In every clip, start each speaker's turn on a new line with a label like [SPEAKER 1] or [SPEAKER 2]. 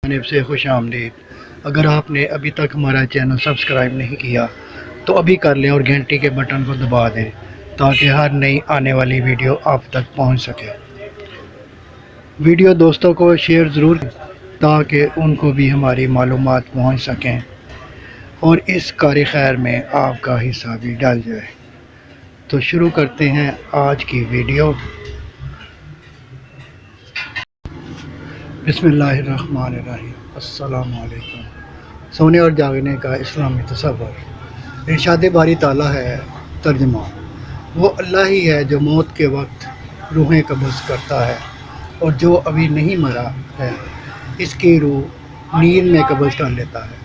[SPEAKER 1] جانب سے خوش آمدید۔ اگر آپ نے ابھی تک ہمارا چینل سبسکرائب نہیں کیا تو ابھی کر لیں اور گھنٹی کے بٹن کو دبا دیں تاکہ ہر نئی آنے والی ویڈیو آپ تک پہنچ سکے۔ ویڈیو دوستوں کو شیئر ضرور کریں تاکہ ان کو بھی ہماری معلومات پہنچ سکیں اور اس کار خیر میں آپ کا حصہ بھی ڈال جائے۔ تو شروع کرتے ہیں آج کی ویڈیو۔ بسم اللہ الرحمن الرحیم۔ السلام علیکم۔ سونے اور جاگنے کا اسلامی تصور۔ ارشاد باری تعالیٰ ہے ترجمہ: وہ اللہ ہی ہے جو موت کے وقت روحیں قبض کرتا ہے اور جو ابھی نہیں مرا ہے اس کی روح نیند میں قبض کر لیتا ہے،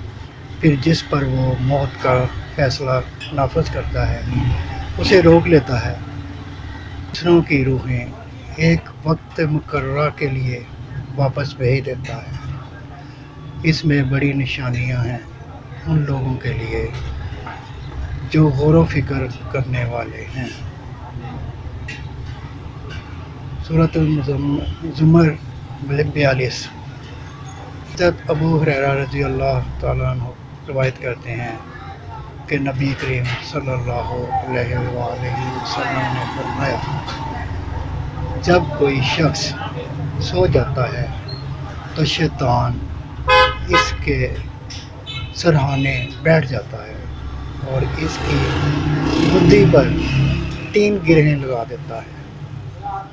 [SPEAKER 1] پھر جس پر وہ موت کا فیصلہ نافذ کرتا ہے اسے روک لیتا ہے۔ دوسروں کی روحیں ایک وقت مقررہ کے لیے واپس بھیج دیتا ہے۔ اس میں بڑی نشانیاں ہیں ان لوگوں کے لیے جو غور و فکر کرنے والے ہیں۔ سورۃ الزمر 42۔ حضرت ابو ہریرہ رضی اللہ تعالیٰ عنہ روایت کرتے ہیں کہ نبی کریم صلی اللہ علیہ وآلہ وسلم نے فرمایا، جب کوئی شخص سو جاتا ہے تو شیطان اس کے سرہانے بیٹھ جاتا ہے اور اس کی گدی پر 3 گرہیں لگا دیتا ہے۔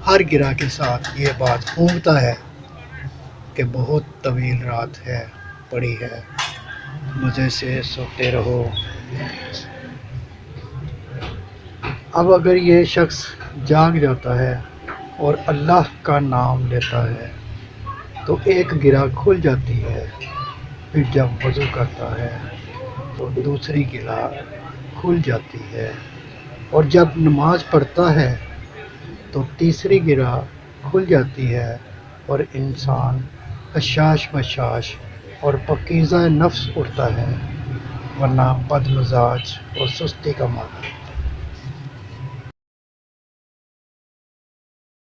[SPEAKER 1] ہر گرہ کے ساتھ یہ بات پھونکتا ہے کہ بہت طویل رات ہے پڑی ہے، مزے سے سوتے رہو۔ اب اگر یہ شخص جاگ جاتا ہے اور اللہ کا نام لیتا ہے تو ایک گرہ کھل جاتی ہے، پھر جب وضو کرتا ہے تو دوسری گرہ کھل جاتی ہے، اور جب نماز پڑھتا ہے تو تیسری گرہ کھل جاتی ہے، اور انسان حشاش بشاش اور پاکیزہ نفس اٹھتا ہے، ورنہ بد مزاج اور سستی کا مادہ۔